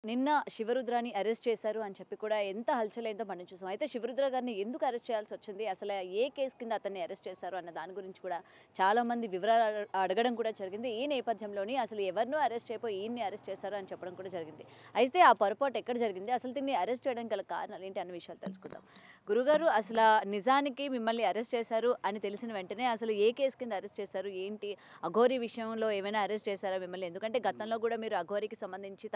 నిన్న శివరుద్రాని అరెస్ట్ చేశారు అని చెప్పి కూడా ఎంత హల్చలైందో మనం చూసాం. అయితే శివరుద్ర గారిని ఎందుకు అరెస్ట్ చేయాల్సొచ్చింది? అసలు ఏ కేస్ కింద అతన్ని అరెస్ట్ చేశారు అన్న దాని గురించి కూడా చాలామంది వివరాలు అడగడం కూడా జరిగింది. ఈ నేపథ్యంలోని అసలు ఎవరినో అరెస్ట్ చేయపోయి ఈయన్ని అరెస్ట్ చేశారు అని చెప్పడం కూడా జరిగింది. అయితే ఆ పొరపాటు ఎక్కడ జరిగింది? అసలు దీన్ని అరెస్ట్ చేయడానికి గల కారణాలు ఏంటి అన్న విషయాలు తెలుసుకుందాం. గురుగారు అసల నిజానికి మిమ్మల్ని అరెస్ట్ చేశారు అని తెలిసిన వెంటనే అసలు ఏ కేస్ కింద అరెస్ట్ చేశారు? ఏంటి? అఘోరి విషయంలో ఏమైనా అరెస్ట్ చేశారా మిమ్మల్ని? ఎందుకంటే గతంలో కూడా మీరు అఘోరికి సంబంధించి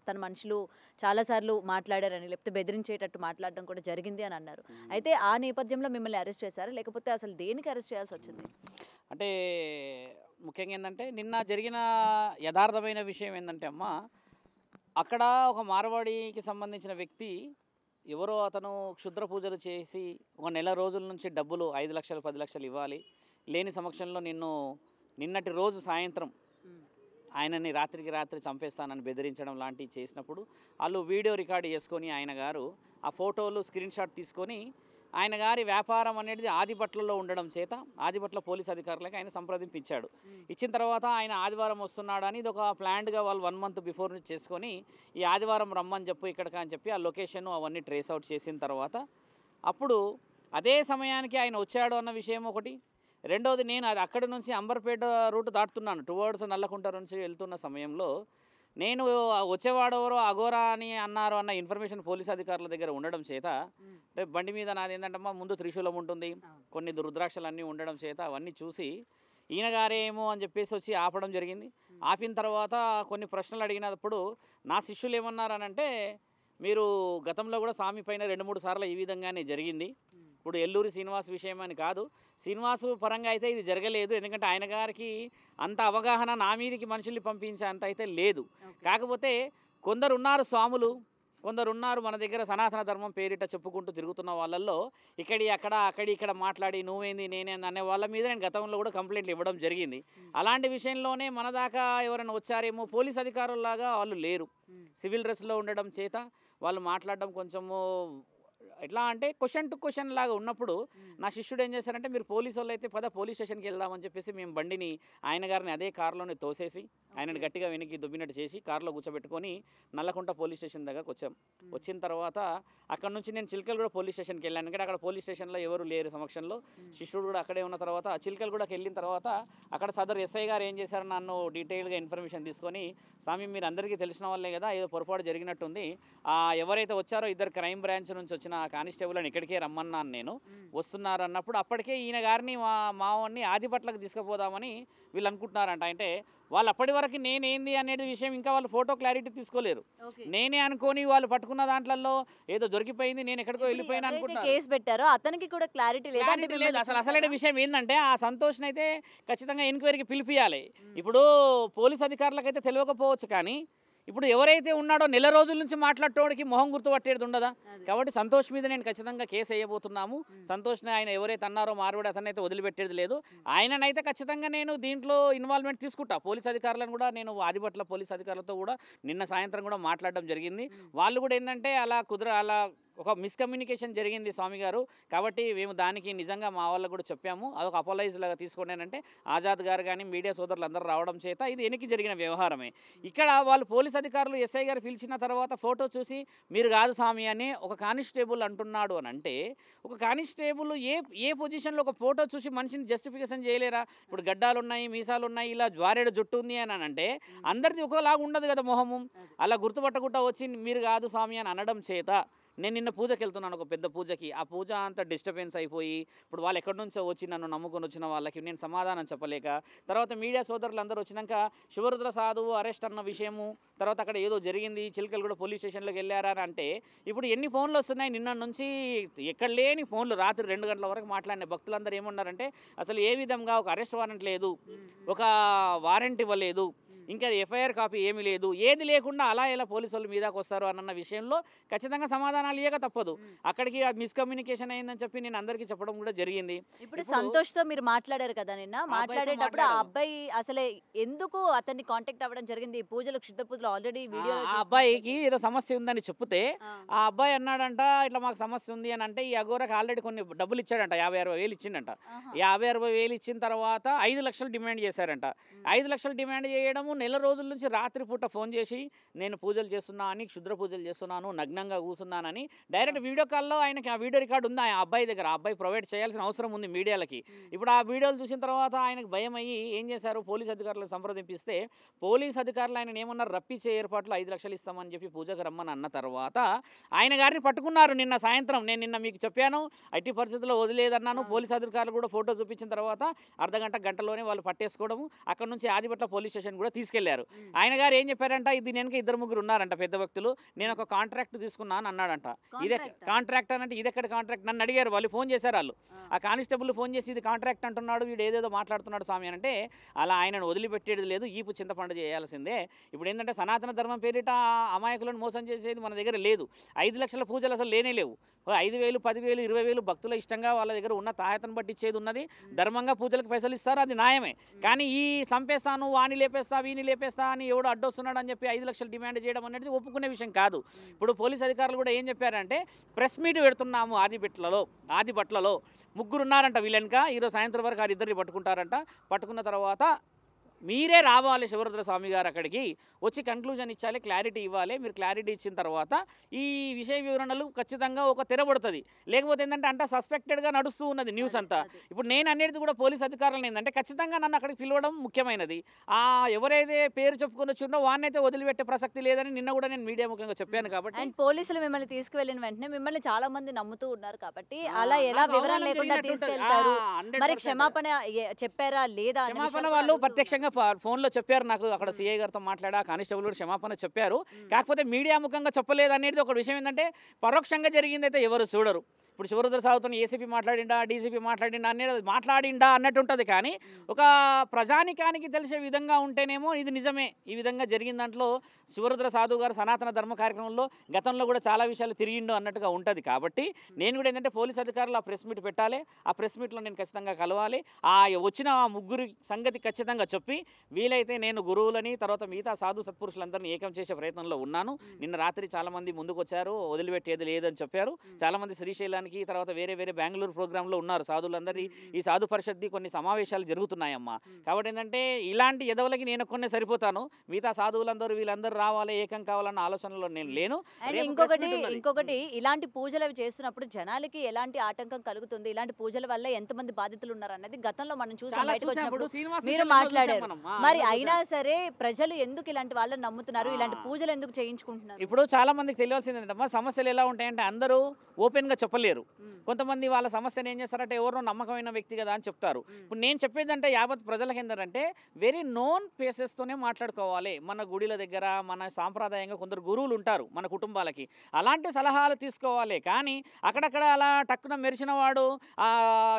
తన మనుషులు చాలా సార్లు మాట్లాడారని లేకపోతే బెదిరించేటట్టు మాట్లాడడం కూడా జరిగింది అని అన్నారు. అయితే ఆ నేపథ్యంలో మిమ్మల్ని అరెస్ట్ చేశారా? లేకపోతే అసలు దేనికి అరెస్ట్ చేయాల్సొచ్చింది? అంటే ముఖ్యంగా ఏందంటే నిన్న జరిగిన యథార్థమైన విషయం ఏందంటే అమ్మ, అక్కడ ఒక మార్వాడికి సంబంధించిన వ్యక్తి ఎవరో అతను క్షుద్ర పూజలు చేసి ఒక నెల రోజుల నుంచి డబ్బులు 5 లక్షలు 10 లక్షలు ఇవ్వాలి లేని సమక్షంలో నిన్నటి రోజు సాయంత్రం ఆయనని రాత్రికి రాత్రి చంపేస్తానని బెదిరించడం లాంటివి చేసినప్పుడు వాళ్ళు వీడియో రికార్డ్ చేసుకొని ఆయన గారు ఆ ఫోటోలు స్క్రీన్ షాట్ తీసుకొని ఆయన గారి వ్యాపారం అనేది ఆదిపట్లలో ఉండడం చేత ఆదిపట్ల పోలీస్ అధికారులకు ఆయన సంప్రదింపించాడు. ఇచ్చిన తర్వాత ఆయన ఆదివారం వస్తున్నాడని ఇది ఒక ప్లాన్డ్గా వాళ్ళు 1 మంత్ బిఫోర్ నుంచి చేసుకొని ఈ ఆదివారం రమ్మని చెప్పు ఇక్కడికి అని చెప్పి ఆ లొకేషన్ అవన్నీ ట్రేస్ అవుట్ చేసిన తర్వాత అప్పుడు అదే సమయానికి ఆయన వచ్చాడు అన్న విషయం ఒకటి. రెండోది నేను అది అక్కడి నుంచి అంబర్పేట రూట్ దాటుతున్నాను టువర్డ్స్ నల్లకుంట నుంచి వెళ్తున్న సమయంలో నేను వచ్చేవాడెవరో అఘోరా అని అన్నారు అన్న ఇన్ఫర్మేషన్ పోలీస్ అధికారుల దగ్గర ఉండడం చేత రేపు బండి మీద నాది ఏంటంటే ముందు త్రిశూలం ఉంటుంది, కొన్ని రుద్రాక్షలు అన్నీ ఉండడం చేత అవన్నీ చూసి ఈయన గారేమో అని చెప్పేసి వచ్చి ఆపడం జరిగింది. ఆపిన తర్వాత కొన్ని ప్రశ్నలు అడిగినప్పుడు నా శిష్యులు ఏమన్నారనంటే, మీరు గతంలో కూడా స్వామి పైన 2-3 సార్లు ఈ విధంగానే జరిగింది. ఇప్పుడు ఎల్లూరి శ్రీనివాస్ విషయం అని కాదు, శ్రీనివాసు పరంగా అయితే ఇది జరగలేదు. ఎందుకంటే ఆయన గారికి అంత అవగాహన నా మీదికి మనుషుల్ని పంపించే అంత అయితే లేదు. కాకపోతే కొందరున్నారు స్వాములు, కొందరున్నారు మన దగ్గర సనాతన ధర్మం పేరిట చెప్పుకుంటూ తిరుగుతున్న వాళ్ళల్లో ఇక్కడ మాట్లాడి నువ్వేంది నేనేంది అనే వాళ్ళ మీద నేను గతంలో కూడా కంప్లైంట్లు ఇవ్వడం జరిగింది. అలాంటి విషయంలోనే మన దాకా ఎవరైనా వచ్చారేమో, పోలీస్ అధికారుల్లాగా వాళ్ళు లేరు, సివిల్ డ్రెస్లో ఉండడం చేత వాళ్ళు మాట్లాడడం కొంచెము ఎట్లా అంటే క్వశ్చన్ టు క్వశ్చన్ లాగా ఉన్నప్పుడు నా శిష్యుడు ఏం చేశారంటే, మీరు పోలీసు వాళ్ళు అయితే పోలీస్ స్టేషన్కి వెళ్దామని చెప్పేసి మేము బండిని ఆయన గారిని అదే కారులోనే తోసేసి ఆయనను గట్టిగా వెనక్కి దుబ్బినట్టు చేసి కారులో కూర్చోబెట్టుకొని నల్లకుంట పోలీస్ స్టేషన్ దగ్గరకు వచ్చాం. వచ్చిన తర్వాత అక్కడ నుంచి నేను చిలకలగూడ పోలీస్ స్టేషన్కి వెళ్ళాను. ఎందుకంటే అక్కడ పోలీస్ స్టేషన్లో ఎవరు లేరు సమక్షంలో, శిష్యుడు కూడా అక్కడే ఉన్న తర్వాత చిలకలగూడకి వెళ్ళిన తర్వాత అక్కడ సదరు ఎస్ఐ గారు ఏం చేశారు, నన్ను డీటెయిల్గా ఇన్ఫర్మేషన్ తీసుకొని, స్వామి మీరు అందరికీ తెలిసిన వాళ్ళే కదా, ఏదో పొరపాటు జరిగినట్టుంది, ఎవరైతే వచ్చారో 2 క్రైమ్ బ్రాంచ్ నుంచి వచ్చిన కానిస్టేబుల్ అని ఇక్కడికే రమ్మన్నాను నేను, వస్తున్నారు అన్నప్పుడు అప్పటికే ఈయన గారిని మావాడిని ఆదిపట్లకు తీసుకుపోదామని వీళ్ళు అనుకుంటున్నారంట. అంటే వాళ్ళు అప్పటి వరకు నేనేంది అనేది విషయం ఇంకా వాళ్ళు ఫోటో క్లారిటీ తీసుకోలేరు. నేనే అనుకొని వాళ్ళు పట్టుకున్న దాంట్లో ఏదో దొరికిపోయింది, నేను ఎక్కడికో వెళ్ళిపోయినా అనుకుంటున్నారు. కేసు పెట్టారో అతనికి కూడా క్లారిటీ లేదు. అసలైన విషయం ఏంటంటే ఆ సంతోష్ని అయితే ఖచ్చితంగా ఎంక్వైరీకి పిలిపియాలి. ఇప్పుడు పోలీస్ అధికారులకైతే తెలియకపోవచ్చు, కానీ ఇప్పుడు ఎవరైతే ఉన్నాడో నెల రోజుల నుంచి మాట్లాడేటోడికి మొహం గుర్తుపట్టేది ఉండదా. కాబట్టి సంతోష్ మీద నేను ఖచ్చితంగా కేసు వేయబోతున్నాము. సంతోష్ని ఆయన ఎవరైతే అన్నారో మార్వాడి అతనైతే వదిలిపెట్టేది లేదు. ఆయననైతే ఖచ్చితంగా నేను దీంట్లో ఇన్వాల్వ్మెంట్ తీసుకుంటా. పోలీస్ అధికారులను కూడా నేను ఆదిపట్ల పోలీస్ అధికారులతో కూడా నిన్న సాయంత్రం కూడా మాట్లాడడం జరిగింది. వాళ్ళు కూడా ఏంటంటే అలా ఒక మిస్కమ్యూనికేషన్ జరిగింది స్వామి గారు, కాబట్టి మేము దానికి నిజంగా మా వాళ్ళకు కూడా చెప్పాము, అదొక అపాలైజ్ లాగా తీసుకోండి అంటే ఆజాద్ గారు కానీ మీడియా సోదరులు అందరూ రావడం చేత ఇది వెనక్కి జరిగిన వ్యవహారమే. ఇక్కడ వాళ్ళు పోలీస్ అధికారులు ఎస్ఐ గారు పిలిచిన తర్వాత ఫోటో చూసి మీరు కాదు స్వామి అని ఒక కానిస్టేబుల్ అంటున్నాడు అని అంటే, ఒక కానిస్టేబుల్ ఏ పొజిషన్లో ఒక ఫోటో చూసి మనిషిని జస్టిఫికేషన్ చేయలేరా? ఇప్పుడు గడ్డాలు ఉన్నాయి, మీసాలు ఉన్నాయి, ఇలా జ్వారేడు జుట్టు ఉంది అని అంటే అందరిది ఒకలాగా ఉండదు కదా మొహము. అలా గుర్తుపట్టకుండా వచ్చి మీరు కాదు స్వామి అని అనడం చేత నేను నిన్న పూజకి వెళ్తున్నాను, ఒక పెద్ద పూజకి. ఆ పూజ అంతా డిస్టర్బెన్స్ అయిపోయి ఇప్పుడు వాళ్ళు ఎక్కడి నుంచో వచ్చి నన్ను నమ్ముకొని వచ్చిన వాళ్ళకి నేను సమాధానం చెప్పలేక, తర్వాత మీడియా సోదరులు అందరూ వచ్చినాక శివరుద్ర సాధువు అరెస్ట్ అన్న విషయము, తర్వాత అక్కడ ఏదో జరిగింది చిలకలగూడ పోలీస్ స్టేషన్లోకి వెళ్ళారా అని అంటే, ఇప్పుడు ఎన్ని ఫోన్లు వస్తున్నాయి నిన్న నుంచి, ఎక్కడ లేని ఫోన్లు, రాత్రి 2 గంటల వరకు మాట్లాడిన భక్తులందరూ ఏమన్నారంటే, అసలు ఏ విధంగా ఒక అరెస్ట్ వారెంట్ లేదు, ఒక వారెంట్ ఇవ్వలేదు, ఇంకా ఎఫ్ఐఆర్ కాపీ ఏమీ లేదు, ఏది లేకుండా అలా ఎలా పోలీసు వాళ్ళు మీదకి వస్తారు అన్న విషయంలో ఖచ్చితంగా సమాధానాలు ఇవ్వక తప్పదు. అక్కడికి మిస్కమ్యూనికేషన్ అయిందని చెప్పి నేను అందరికీ చెప్పడం కూడా జరిగింది. ఇప్పుడు సంతోష్తో మీరు మాట్లాడారు కదా నిన్న, మాట్లాడేటప్పుడు ఆ అబ్బాయి అసలే ఎందుకు అతన్ని కాంటాక్ట్ అవ్వడం జరిగింది? పూజలు క్షుద్ర పూజలు ఆల్రెడీ వీడియో ఆ అబ్బాయికి ఏదో సమస్య ఉందని చెప్తే ఆ అబ్బాయి అన్నాడంట, ఇట్లా మాకు సమస్య ఉంది అని అంటే, ఈ అఘోరకి ఆల్రెడీ కొన్ని డబ్బులు ఇచ్చాడంట, 50-60 వేలు ఇచ్చిండంట. 50-60 వేలు ఇచ్చిన తర్వాత 5 లక్షలు డిమాండ్ చేశారంట. 5 లక్షలు డిమాండ్ చేయడము నెల రోజుల నుంచి రాత్రిపూట ఫోన్ చేసి నేను పూజలు చేస్తున్నా అని, క్షుద్ర పూజలు చేస్తున్నాను, నగ్నంగా కూర్చున్నానని డైరెక్ట్ వీడియో కాల్లో ఆయనకి ఆ వీడియో రికార్డు ఉంది ఆ అబ్బాయి దగ్గర. ఆ అబ్బాయి ప్రొవైడ్ చేయాల్సిన అవసరం ఉంది మీడియాలకి. ఇప్పుడు ఆ వీడియోలు చూసిన తర్వాత ఆయనకు భయం అయ్యి ఏం చేశారు, పోలీస్ అధికారులను సంప్రదింపిస్తే పోలీస్ అధికారులు ఆయన ఏమన్నారు, రప్పించే ఏర్పాట్లు 5 లక్షలు ఇస్తామని చెప్పి పూజకు రమ్మని అన్న తర్వాత ఆయన గారిని పట్టుకున్నారు నిన్న సాయంత్రం. నేను నిన్న మీకు చెప్పాను, ఎట్టి పరిస్థితుల్లో వదిలేదన్నాను. పోలీస్ అధికారులు కూడా ఫోటో చూపించిన తర్వాత గంటలోనే వాళ్ళు పట్టేసుకోవడము, అక్కడ నుంచి ఆదిపట్ల పోలీస్ స్టేషన్ కూడా తీసుకెళ్లారు. ఆయన గారు ఏం చెప్పారంట, ఇది వెనక 2-3 ఉన్నారంట పెద్ద వ్యక్తులు, నేను ఒక కాంట్రాక్ట్ తీసుకున్నాను అన్నాడంట. ఇదే కాంట్రాక్ట్ అంటే ఇది ఎక్కడ కాంట్రాక్ట్ నన్ను అడిగారు, వాళ్ళు ఫోన్ చేశారు. వాళ్ళు ఆ కానిస్టేబుల్ ఫోన్ చేసి ఇది కాంట్రాక్ట్ అంటున్నాడు, వీడు ఏదేదో మాట్లాడుతున్నాడు స్వామి అంటే, అలా ఆయనను వదిలిపెట్టేది లేదు, ఈపు చింతపండు చేయాల్సిందే. ఇప్పుడు ఏంటంటే సనాతన ధర్మం పేరిట అమాయకులను మోసం చేసేది మన దగ్గర లేదు. 5 లక్షల పూజలు అసలు లేనే లేవు. 5,000, 10,000, 20,000 భక్తుల ఇష్టంగా వాళ్ళ దగ్గర ఉన్న తాయతను బట్టి ఇచ్చేది ఉన్నది. ధర్మంగా పూజలకు పైసలు ఇస్తారు, అది న్యాయమే. కానీ ఈ చంపేస్తాను, వాణి లేపేస్తా, వీని లేపేస్తా అని ఎవడు అడ్డొస్తున్నాడు అని చెప్పి 5 లక్షలు డిమాండ్ చేయడం అనేది ఒప్పుకునే విషయం కాదు. ఇప్పుడు పోలీస్ అధికారులు కూడా ఏం చెప్పారంటే, ప్రెస్ మీట్ పెడుతున్నాము ఆదిబట్లలో 3 ఉన్నారంట వీళ్ళెనక. ఈరోజు సాయంత్రం వరకు ఆ 2 పట్టుకుంటారంట. పట్టుకున్న తర్వాత మీరే రావాలి శివరుద్ర స్వామి గారు అక్కడికి వచ్చి కన్క్లూజన్ ఇచ్చాలి, క్లారిటీ ఇవ్వాలి. మీరు క్లారిటీ ఇచ్చిన తర్వాత ఈ విషయ వివరణలు ఖచ్చితంగా ఒక తెరబడుతుంది. లేకపోతే ఏంటంటే సస్పెక్టెడ్గా నడుస్తూ ఉన్నది న్యూస్ అంతా. ఇప్పుడు నేను అనేది కూడా పోలీస్ అధికారులు ఏంటంటే ఖచ్చితంగా నన్ను అక్కడికి పిలవడం ముఖ్యమైనది. ఎవరైతే పేరు చెప్పుకొని వచ్చిందో వాడినైతే వదిలిపెట్టే ప్రసక్తి లేదని నిన్న కూడా నేను మీడియా ముఖ్యంగా చెప్పాను. కాబట్టి అండ్ పోలీసులు మిమ్మల్ని తీసుకువెళ్ళిన వెంటనే మిమ్మల్ని చాలా మంది నమ్ముతూ ఉన్నారు కాబట్టి అలా ఎలా వివరణ లేకుండా తీసుకెళ్తారు? మరి క్షమాపణ చెప్పారా లేదా? క్షమాపణ వాళ్ళు ప్రత్యక్షంగా ఫోన్లో చెప్పారు నాకు. అక్కడ సిఐ గారితో మాట్లాడా, కానిస్టేబుల్ కూడా క్షమాపణ చెప్పారు. కాకపోతే మీడియా ముఖంగా చెప్పలేదు అనేది ఒక విషయం. ఏంటంటే పరోక్షంగా జరిగిందైతే ఎవరు చూడరు. ఇప్పుడు శివరుద్ర సాగుతో ఏసీపీ మాట్లాడిండా, డీసీపీ మాట్లాడిండా అనేది మాట్లాడిండా అన్నట్టు ఉంటుంది. కానీ ఒక ప్రజానికానికి తెలిసే విధంగా ఉంటేనేమో ఇది నిజమే, ఈ విధంగా జరిగిన దాంట్లో శివరుద్ర సాధు గారు సనాతన ధర్మ కార్యక్రమంలో గతంలో కూడా చాలా విషయాలు తిరిగిండు అన్నట్టుగా ఉంటుంది. కాబట్టి నేను కూడా ఏంటంటే పోలీస్ అధికారులు ఆ ప్రెస్ మీట్ పెట్టాలి. ఆ ప్రెస్ మీట్లో నేను ఖచ్చితంగా కలవాలి. వచ్చిన ఆ 3 సంగతి ఖచ్చితంగా చెప్పి వీలైతే నేను గురువులని తర్వాత మిగతా సాధు సత్పురుషులందరినీ ఏకం చేసే ప్రయత్నంలో ఉన్నాను. నిన్న రాత్రి చాలామంది ముందుకు వచ్చారు, వదిలిపెట్టేది లేదని చెప్పారు. చాలామంది శ్రీశైలానికి తర్వాత వేరే బెంగళూరు ప్రోగ్రాంలో ఉన్నారు సాధువులందరి. ఈ సాధు పరిషత్ది కొన్ని సమావేశాలు జరుగుతున్నాయమ్మా. కాబట్టి ఏంటంటే ఇలాంటి ఎదవలకి నేను కొన్ని సరిపోతాను. మిగతా సాధువులందరూ వీళ్ళందరూ రావాలి, ఏకం కావాలన్న ఆలోచనలో నేను లేను. అండ్ ఇంకొకటి ఇలాంటి పూజలు అవి చేస్తున్నప్పుడు జనాలకి ఎలాంటి ఆటంకం కలుగుతుంది, ఇలాంటి పూజల వల్ల ఎంతమంది బాధితులు ఉన్నారు అన్నది గతంలో మనం చూసాం, బయటకు వచ్చినప్పుడు మీరు మాట్లాడారు. మరి అయినా సరే ప్రజలు ఎందుకు ఇలాంటి వాళ్ళని నమ్ముతున్నారు, ఇలాంటి పూజలు ఎందుకు చేయించుకుంటున్నారు? ఇప్పుడు చాలా మందికి తెలియాల్సింది ఏంటమ్మా, సమస్యలు ఎలా ఉంటాయంటే అందరూ ఓపెన్గా చెప్పలేరు. కొంతమంది వాళ్ళ సమస్యను ఏం చేస్తారంటే ఎవరో నమ్మకమైన వ్యక్తి కదా అని చెప్తారు. ఇప్పుడు నేను చెప్పేదంటే యావత్ ప్రజలకు ఏంటంటే వెరీ నోన్ ప్లేసెస్తోనే మాట్లాడుకోవాలి. మన గుడిల దగ్గర మన సాంప్రదాయంగా కొందరు గురువులు ఉంటారు మన కుటుంబాలకి, అలాంటి సలహాలు తీసుకోవాలి. కానీ అక్కడక్కడ అలా టక్కున మెరిసిన వాడు ఆ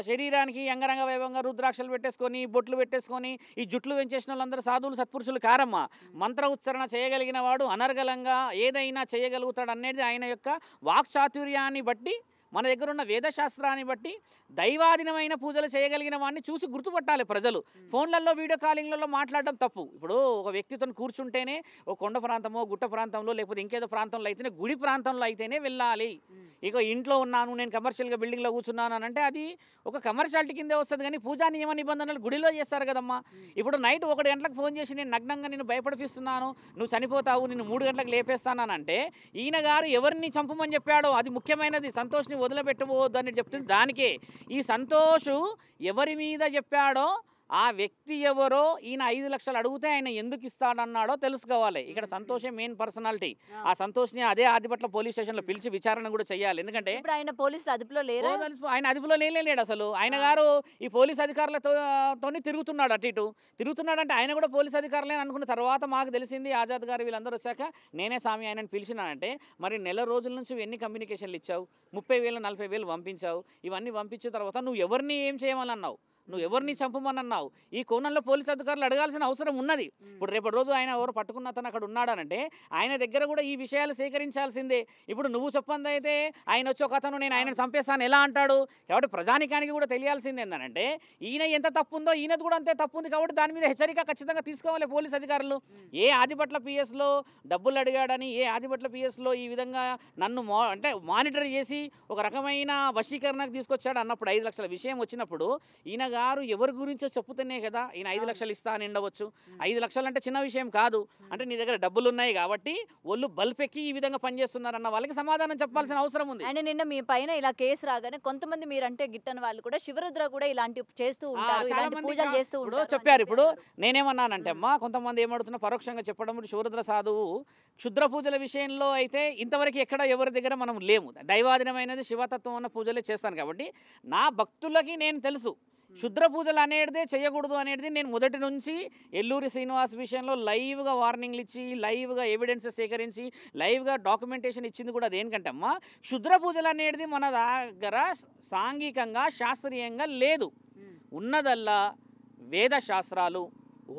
శరీరానికి అంగరంగ వైభవంగా రుద్రాక్షలు పెట్టేసుకొని బొట్లు పెట్టేసుకొని ఈ జుట్లు పెంచేసిన వాళ్ళందరూ సాధువులు సత్పురుషులు కారమ్మా. మంత్ర ఉచ్చారణ చేయగలిగిన వాడు అనర్గళంగా ఏదైనా చేయగలుగుతాడు అనేది ఆయన యొక్క వాక్చాతుర్యాన్ని బట్టి, మన దగ్గర ఉన్న వేదశాస్త్రాన్ని బట్టి దైవాధీనమైన పూజలు చేయగలిగిన వాడిని చూసి గుర్తుపట్టాలి ప్రజలు. ఫోన్లలో వీడియో కాలింగ్లలో మాట్లాడడం తప్పు. ఇప్పుడు ఒక వ్యక్తితో కూర్చుంటేనే ఒక కొండ ప్రాంతమో గుట్ట ప్రాంతంలో లేకపోతే ఇంకేదో ప్రాంతంలో అయితేనే, గుడి ప్రాంతంలో అయితేనే వెళ్ళాలి. ఇక ఇంట్లో ఉన్నాను నేను కమర్షియల్గా బిల్డింగ్లో కూర్చున్నాను అని అంటే అది ఒక కమర్షియాలిటీ కిందే వస్తుంది. కానీ పూజా నియమ నిబంధనలు గుడిలో చేస్తారు కదమ్మా. ఇప్పుడు నైట్ 1 గంటలకు ఫోన్ చేసి నేను నగ్నంగా నేను భయపడిపిస్తున్నాను, నువ్వు చనిపోతావు, నేను 3 గంటలకు లేపేస్తానంటే ఈయన గారు ఎవరిని చంపమని చెప్పాడో అది ముఖ్యమైనది. సంతోష్ని వదిలిపెట్టబోద్దు అని చెప్తుంది దానికే. ఈ సంతోషు ఎవరి మీద చెప్పాడో ఆ వ్యక్తి ఎవరో ఈయన 5 లక్షలు అడిగితే ఆయన ఎందుకు ఇస్తాడన్నాడో తెలుసుకోవాలి. ఇక్కడ సంతోషే మెయిన్ పర్సనాలిటీ. ఆ సంతోష్ని అదే ఆదిపట్ల పోలీస్ స్టేషన్లో పిలిచి విచారణ కూడా చేయాలి. ఎందుకంటే ఆయన పోలీసులు అదుపులో లేరు, ఆయన అదుపులో లేడు అసలు. ఆయన గారు ఈ పోలీస్ అధికారులతోని తిరుగుతున్నాడు, అటు ఇటు తిరుగుతున్నాడంటే ఆయన కూడా పోలీస్ అధికారులే అనుకున్న తర్వాత మాకు తెలిసింది. ఆజాద్ గారు వీళ్ళందరూ వచ్చాక నేనే స్వామి ఆయనను పిలిచినానంటే మరి నెల రోజుల నుంచి ఎన్ని కమ్యూనికేషన్లు ఇచ్చావు, 30,000 40,000 పంపించావు. ఇవన్నీ పంపించిన తర్వాత నువ్వు ఎవరిని ఏం చేయమని నువ్వు ఎవరిని చంపమన్నావు? ఈ కోణంలో పోలీసు అధికారులు అడగాల్సిన అవసరం ఉన్నది. ఇప్పుడు రేపటి రోజు ఆయన ఎవరు పట్టుకున్న అతను అక్కడ ఉన్నాడనంటే ఆయన దగ్గర కూడా ఈ విషయాలు సేకరించాల్సిందే. ఇప్పుడు నువ్వు చెప్పంది అయితే ఆయన వచ్చి ఒక అతను నేను ఆయనను చంపేస్తాను ఎలా అంటాడు? కాబట్టి ప్రజానికానికి కూడా తెలియాల్సింది ఏంటంటే ఈయన ఎంత తప్పు ఉందో ఈయనది కూడా అంతే తప్పు ఉంది. కాబట్టి దాని మీద హెచ్చరిక ఖచ్చితంగా తీసుకోవాలి పోలీసు అధికారులు. ఏ ఆదిపట్ల పిఎస్లో డబ్బులు అడిగాడని, ఏ ఆదిపట్ల పిఎస్లో ఈ విధంగా నన్ను అంటే మానిటర్ చేసి ఒక రకమైన వశీకరణకు తీసుకొచ్చాడు అన్నప్పుడు 5 లక్షల విషయం వచ్చినప్పుడు ఈయన గారు ఎవరి గురించో చెప్పుతూనే కదా ఈయన 5 లక్షలు ఇస్తా అని ఉండవచ్చు. 5 లక్షలు అంటే చిన్న విషయం కాదు. అంటే నీ దగ్గర డబ్బులు ఉన్నాయి కాబట్టి ఒళ్ళు బల్పెక్కి ఈ విధంగా పనిచేస్తున్నారన్న వాళ్ళకి సమాధానం చెప్పాల్సిన అవసరం ఉంది. అండ్ నిన్న మీ పైన ఇలా కేసు రాగానే కొంతమంది మీరంటే గిట్టని వాళ్ళు కూడా శివరుద్ర కూడా ఇలాంటి చేస్తూ ఉంటారు, చాలా ఇలాంటి మంది పూజలు చేస్తూ ఇప్పుడు ఉంటారు అని చెప్పారు. చెప్పి ఇప్పుడు అన్నారు. నేనేమన్నానంటే అమ్మా, కొంతమంది ఏమడుతున్నా పరోక్షంగా చెప్పడం, శివరుద్ర సాధువు క్షుద్ర పూజల విషయంలో అయితే ఇంతవరకు ఎక్కడ ఎవరి దగ్గర మనం లేము. దైవాధీనమైనది శివతత్వం అన్న పూజలే చేస్తాను కాబట్టి నా భక్తులకి నేను తెలుసు క్షుద్ర పూజలు అనేటిదే చేయకూడదు అనేది. నేను మొదటి నుంచి ఎల్లూరి శ్రీనివాస్ విషయంలో లైవ్గా వార్నింగ్లు ఇచ్చి, లైవ్గా ఎవిడెన్స్ సేకరించి, లైవ్గా డాక్యుమెంటేషన్ ఇచ్చింది కూడా దేనికంటే అమ్మా, క్షుద్ర పూజలు అనేది మన దగ్గర సాంఘికంగా శాస్త్రీయంగా లేదు. ఉన్నదల్లా వేద శాస్త్రాలు,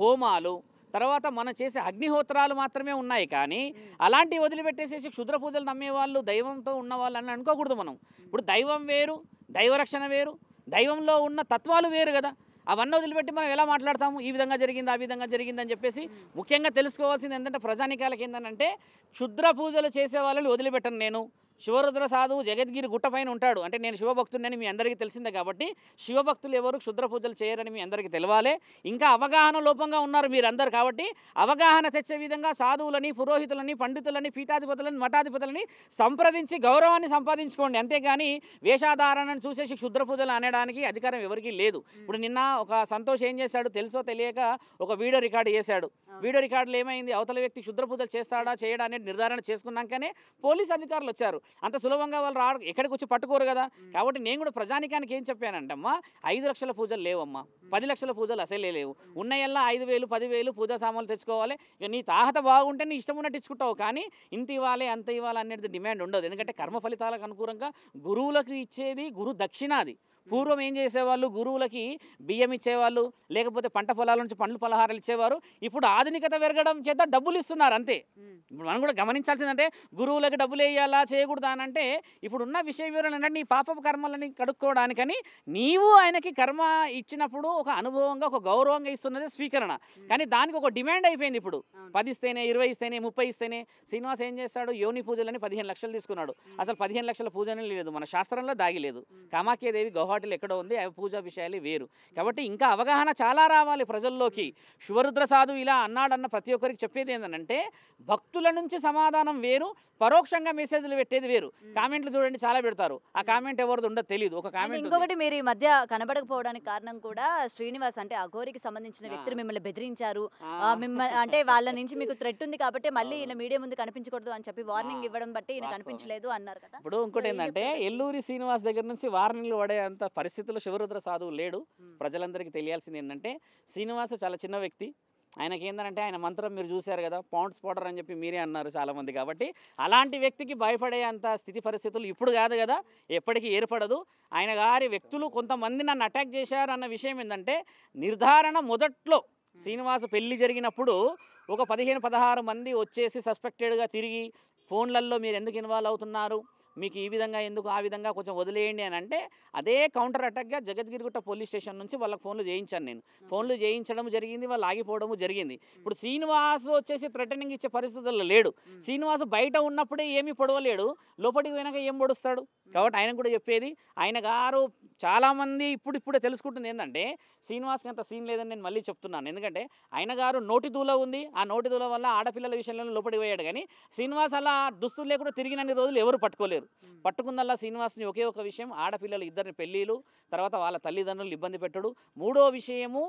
హోమాలు, తర్వాత మనం చేసే అగ్నిహోత్రాలు మాత్రమే ఉన్నాయి. కానీ అలాంటివి వదిలిపెట్టేసేసి క్షుద్ర పూజలు నమ్మేవాళ్ళు దైవంతో ఉన్నవాళ్ళు అని అనుకోకూడదు మనం. ఇప్పుడు దైవం వేరు, దైవరక్షణ వేరు, దైవంలో ఉన్న తత్వాలు వేరు కదా. అవన్నీ వదిలిపెట్టి మనం ఎలా మాట్లాడతాము? ఈ విధంగా జరిగింది, ఆ విధంగా జరిగిందని చెప్పేసి. ముఖ్యంగా తెలుసుకోవాల్సింది ఏంటంటే ప్రజానికాలకి ఏంటంటే, క్షుద్ర పూజలు చేసే వాళ్ళని వదిలిపెట్టను నేను. శివరుద్ర సాధువు జగద్గిరి గుట్ట పైన ఉంటాడు. అంటే నేను శివభక్తుడిని మీ అందరికీ తెలిసిందే కాబట్టి శివభక్తులు ఎవరు క్షుద్ర పూజలు చేయరని మీ అందరికీ తెలవాలి. ఇంకా అవగాహన లోపంగా ఉన్నారు మీరందరూ కాబట్టి అవగాహన తెచ్చే విధంగా సాధువులని, పురోహితులని, పండితులని, పీఠాధిపతులని, మఠాధిపతులని సంప్రదించి గౌరవాన్ని సంపాదించుకోండి. అంతేగాని వేషాధారణను చూసేసి క్షుద్ర పూజలు అనడానికి అధికారం ఎవరికీ లేదు. ఇప్పుడు నిన్న ఒక సంతోష్ ఏం చేశాడు తెలుసో తెలియక ఒక వీడియో రికార్డు చేశాడు. వీడియో రికార్డులో ఏమైంది, అవతల వ్యక్తి క్షుద్ర పూజలు చేస్తాడా చేయడా అనేది నిర్ధారణ చేసుకున్నాకనే పోలీస్ అధికారులు వచ్చారు. అంత సులభంగా వాళ్ళు రాడు, ఎక్కడికి వచ్చి పట్టుకోరు కదా. కాబట్టి నేను కూడా ప్రజానికానికి ఏం చెప్పానంటే అమ్మా, 5 లక్షల పూజలు లేవమ్మా, 10 లక్షల పూజలు అసలే లేవు. ఉన్నయల్లా 5,000, 10,000 పూజా సామాన్లు తెచ్చుకోవాలి. ఇక నీ తాహత బాగుంటే నీ ఇష్టం ఉన్నట్టు ఇచ్చుకుంటావు. కానీ ఇంత ఇవ్వాలి అంత ఇవ్వాలి అనేది డిమాండ్ ఉండదు. ఎందుకంటే కర్మ ఫలితాలకు అనుకూలంగా గురువులకు ఇచ్చేది గురు దక్షిణ. అది పూర్వం ఏం చేసేవాళ్ళు, గురువులకి బియ్యం ఇచ్చేవాళ్ళు, లేకపోతే పంట పొలాల నుంచి పండ్లు పలహారాలు ఇచ్చేవారు. ఇప్పుడు ఆధునికత పెరగడం చేత డబ్బులు ఇస్తున్నారు అంతే. ఇప్పుడు మనం కూడా గమనించాల్సిందంటే గురువులకు డబ్బులు వేయాలా చేయకూడదా అని అంటే, ఇప్పుడు ఉన్న విషయ వివరణ ఏంటంటే నీ పాపపు కర్మలని కడుక్కోవడానికని నీవు ఆయనకి కర్మ ఇచ్చినప్పుడు ఒక అనుభవంగా, ఒక గౌరవంగా ఇస్తున్నది స్వీకరణ. కానీ దానికి ఒక డిమాండ్ అయిపోయింది. ఇప్పుడు 10 ఇస్తేనే, 20 ఇస్తేనే, 30 ఇస్తేనే. శ్రీనివాస్ ఏం చేస్తాడు, యోని పూజలని 15 లక్షలు తీసుకున్నాడు. అసలు 15 లక్షల పూజనే లేదు, మన శాస్త్రంలో దాగిలేదు. కామాఖ్యాదేవి గౌహాటిలో ఎక్కడ ఉంది, అవి పూజా విషయాలు వేరు. కాబట్టి ఇంకా అవగాహన చాలా రావాలి ప్రజల్లోకి. శివరుద్ర సాధు ఇలా అన్నాడన్న ప్రతి ఒక్కరికి చెప్పేది ఏంటంటే, భక్తుల నుంచి సమాధానం వేరు, పరోక్షంగా మెసేజ్లు పెట్టేది వేరు. కామెంట్లు చూడండి చాలా పెడతారు, ఆ కామెంట్ ఎవరిది ఉండదు తెలియదు. ఒక కామెంట్ ఇంకొకటి, మీరు ఈ మధ్య కనబడకపోవడానికి కారణం కూడా శ్రీనివాస్ అంటే అఘోరికి సంబంధించిన వ్యక్తులు మిమ్మల్ని బెదిరించారు, మిమ్మల్ని అంటే వాళ్ళ నుంచి మీకు థ్రెట్ ఉంది కాబట్టి మళ్ళీ ఈయన మీడియా ముందు కనిపించకూడదు అని చెప్పి వార్నింగ్ ఇవ్వడం బట్టి ఈయన కనిపించలేదు అన్నారు కదా. ఇప్పుడు ఇంకోటి ఏంటంటే, ఎల్లూరి శ్రీనివాస్ దగ్గర నుంచి వార్నింగ్లు పడే అంత పరిస్థితుల్లో శివరుద్ర సాధువు లేడు. ప్రజలందరికీ తెలియాల్సింది ఏంటంటే, శ్రీనివాస్ చాలా చిన్న వ్యక్తి. ఆయనకి ఏంటంటే ఆయన మంత్రం మీరు చూశారు కదా, పౌండ్ స్పాటర్ అని చెప్పి మీరే అన్నారు చాలామంది. కాబట్టి అలాంటి వ్యక్తికి భయపడే అంత స్థితి పరిస్థితులు ఇప్పుడు కాదు కదా, ఎప్పటికీ ఏర్పడదు. ఆయన గారి వ్యక్తులు కొంతమంది నన్ను అటాక్ చేశారు అన్న విషయం ఏంటంటే, నిర్ధారణ మొదట్లో శ్రీనివాస్ పెళ్లి జరిగినప్పుడు ఒక 15-16 మంది వచ్చేసి సస్పెక్టెడ్గా తిరిగి ఫోన్లలో మీరు ఎందుకు ఇన్వాల్వ్ అవుతున్నారు, మీకు ఈ విధంగా ఎందుకు, ఆ విధంగా కొంచెం వదిలేయండి అని అంటే, అదే కౌంటర్ అటాక్గా జగద్గిరిగుట్ట పోలీస్ స్టేషన్ నుంచి వాళ్ళకి ఫోన్లు చేయించాను నేను. ఫోన్లు చేయించడం జరిగింది, వాళ్ళు ఆగిపోవడము జరిగింది. ఇప్పుడు శ్రీనివాస్ వచ్చేసి థ్రెటనింగ్ ఇచ్చే పరిస్థితుల్లో లేడు. శ్రీనివాస్ బయట ఉన్నప్పుడే ఏమీ పొడవలేడు, లోపలికి పోయినాక ఏం పొడుస్తాడు. కాబట్టి ఆయన కూడా చెప్పేది, ఆయన గారు చాలామంది ఇప్పుడిప్పుడే తెలుసుకుంటుంది ఏంటంటే, శ్రీనివాస్కి అంత సీన్ లేదని నేను మళ్ళీ చెప్తున్నాను. ఎందుకంటే ఆయన గారు నోటి దూల ఉంది, ఆ నోటి దూల వల్ల ఆడపిల్లల విషయంలో లోపలికి పోయాడు. కానీ శ్రీనివాస్ అలా దుస్తులు లేకుండా తిరిగినన్ని రోజులు ఎవరు పట్టుకోలేరు. పట్టుకుందల్లా శ్రీనివాస్ని ఒకే ఒక విషయం, ఆడపిల్లలు ఇద్దరిని పెళ్ళిళ్ళు, తర్వాత వాళ్ళ తల్లిదండ్రులు ఇబ్బంది పెట్టడు. మూడో విషయము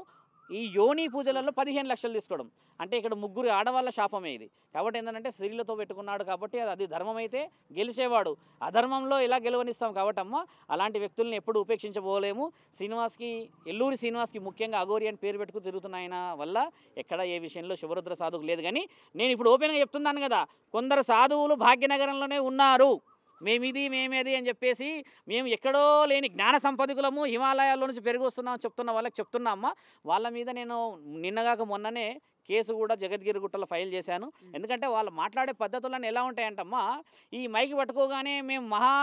ఈ యోని పూజలలో 15 లక్షలు తీసుకోవడం. అంటే ఇక్కడ ముగ్గురు ఆడవాళ్ళ శాపమే ఇది. కాబట్టి ఏంటంటే స్త్రీలతో పెట్టుకున్నాడు కాబట్టి అది ధర్మం అయితే గెలిచేవాడు, అధర్మంలో ఎలా గెలవనిస్తాం. కాబట్టి అమ్మ, అలాంటి వ్యక్తుల్ని ఎప్పుడు ఉపేక్షించబోలేము. శ్రీనివాస్కి, ఎల్లూరి శ్రీనివాస్కి ముఖ్యంగా అఘోరి అని పేరు పెట్టుకు తిరుగుతున్న ఆయన వల్ల ఎక్కడ ఏ విషయంలో శివరుద్ర సాధువుకు లేదు. కానీ నేను ఇప్పుడు ఓపెన్గా చెప్తున్నాను కదా, కొందరు సాధువులు భాగ్యనగరంలోనే ఉన్నారు. మేమేది అని చెప్పేసి, మేము ఎక్కడో లేని జ్ఞాన సంపదకులము, హిమాలయాల్లో నుంచి పెరిగి వస్తున్నామని చెప్తున్న వాళ్ళకి చెప్తున్నామ్మా. వాళ్ళ మీద నేను నిన్నగాక మొన్ననే కేసు కూడా జగద్గిరిగుట్టలో ఫైల్ చేశాను. ఎందుకంటే వాళ్ళు మాట్లాడే పద్ధతులన్నీ ఎలా ఉంటాయంటమ్మా, ఈ మైకి పట్టుకోగానే మేము మహా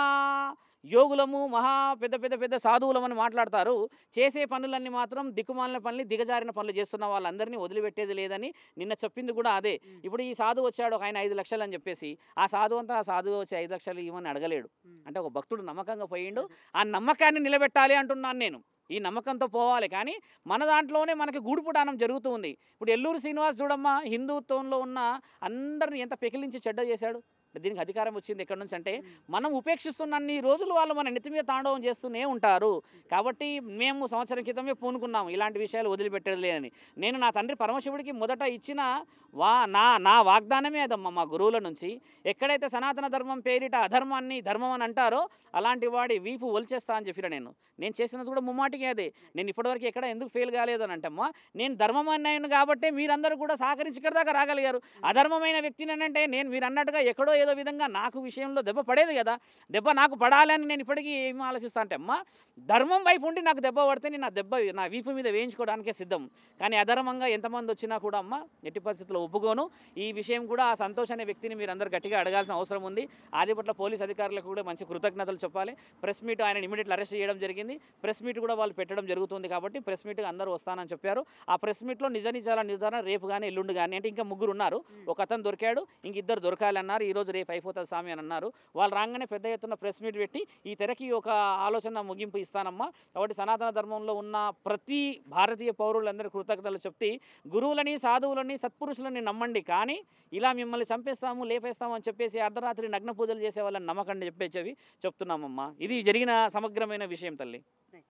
యోగులము, మహా పెద్ద సాధువులమని మాట్లాడతారు. చేసే పనులన్నీ మాత్రం దిక్కుమాలిన పనులు, దిగజారిన పనులు చేస్తున్న వాళ్ళందరినీ వదిలిపెట్టేది లేదని నిన్న చెప్పింది కూడా అదే. ఇప్పుడు ఈ సాధువు వచ్చాడు, ఒక ఆయన 5 లక్షలు అని చెప్పేసి, ఆ సాధువు వచ్చి 5 లక్షలు ఇవ్వమని అడగలేడు. అంటే ఒక భక్తుడు నమ్మకంగా పోయిండు, ఆ నమ్మకాన్ని నిలబెట్టాలి అంటున్నాను నేను. ఈ నమ్మకంతో పోవాలి. కానీ మన దాంట్లోనే మనకి గూడుపుటానం జరుగుతూ ఉంది. ఇప్పుడు ఎల్లూరు శ్రీనివాస్ చూడమ్మా, హిందుత్వంలో ఉన్న అందరిని ఎంత పెకిలించి చెడ్డ చేశాడు. దీనికి అధికారం వచ్చింది ఎక్కడి నుంచి అంటే మనం ఉపేక్షిస్తున్నన్ని రోజులు వాళ్ళు మన నెత్తి మీద తాండవం చేస్తూనే ఉంటారు. కాబట్టి మేము సంవత్సరం క్రితమే పూనుకున్నాము ఇలాంటి విషయాలు వదిలిపెట్టేది లేదని. నేను నా తండ్రి పరమశివుడికి మొదట ఇచ్చిన నా వాగ్దానమే అదమ్మా మా గురువుల నుంచి. ఎక్కడైతే సనాతన ధర్మం పేరిట అధర్మాన్ని ధర్మం అని అంటారో అలాంటి వాడి వీపు ఒలిచేస్తా అని చెప్పిన నేను చేసినది కూడా ముమ్మాటికి అదే. నేను ఇప్పటివరకు ఎక్కడ ఎందుకు ఫెయిల్ కాలేదని అంటమ్మా, నేను ధర్మమైనాను కాబట్టే మీరందరూ కూడా సహకరించి ఇక్కడ దాకా రాగలిగారు. అధర్మమైన వ్యక్తిని అంటే నేను మీరు అన్నట్టుగా ఎక్కడో ఏదో విధంగా నాకు విషయంలో దెబ్బ పడేది కదా. దెబ్బ నాకు పడాలని నేను ఇప్పటికీ ఏం ఆలోచిస్తా అంటే అమ్మా, ధర్మం వైపు ఉండి నాకు దెబ్బ పడితే నేను నా వీపు మీద వేయించుకోవడానికే సిద్ధం. కానీ అధర్మంగా ఎంతమంది వచ్చినా కూడా అమ్మ ఎట్టి పరిస్థితుల్లో ఒప్పుకోను. ఈ విషయం కూడా ఆ సంతోష్ అనే వ్యక్తిని మీరు అందరూ గట్టిగా అడగాల్సిన అవసరం ఉంది. ఆదిపట్ల పోలీస్ అధికారులకు కూడా మంచి కృతజ్ఞతలు చెప్పాలి. ప్రెస్ మీట్ ఆయన ఇమీడియట్లీ అరెస్ట్ చేయడం జరిగింది. ప్రెస్ మీట్ కూడా వాళ్ళు పెట్టడం జరుగుతుంది. కాబట్టి ప్రెస్ మీట్కి అందరూ వస్తానని చెప్పారు. ఆ ప్రెస్ మీట్లో నిజాల నిర్ధారణ రేపు కానీ ఎల్లుండి కానీ, అంటే ఇంకా ముగ్గురు ఉన్నారు. ఒక అతను దొరికాడు, ఇంక ఇద్దరు దొరకాలన్నారు. ఈరోజు రేపు అయిపోతుంది స్వామి అని అన్నారు. వాళ్ళు రాగానే పెద్ద ఎత్తున ప్రెస్ మీట్ పెట్టి ఈ తెరకి ఒక ఆలోచన ముగింపు ఇస్తానమ్మా. కాబట్టి సనాతన ధర్మంలో ఉన్న ప్రతి భారతీయ పౌరులందరూ కృతజ్ఞతలు చెప్తే, గురువులని, సాధువులని, సత్పురుషులని నమ్మండి. కానీ ఇలా మిమ్మల్ని చంపేస్తాము, లేపేస్తాము అని చెప్పేసి అర్ధరాత్రి నగ్న పూజలు చేసే వాళ్ళని నమ్మకండి చెప్పేసి చెప్తున్నామమ్మా. ఇది జరిగిన సమగ్రమైన విషయం తల్లి.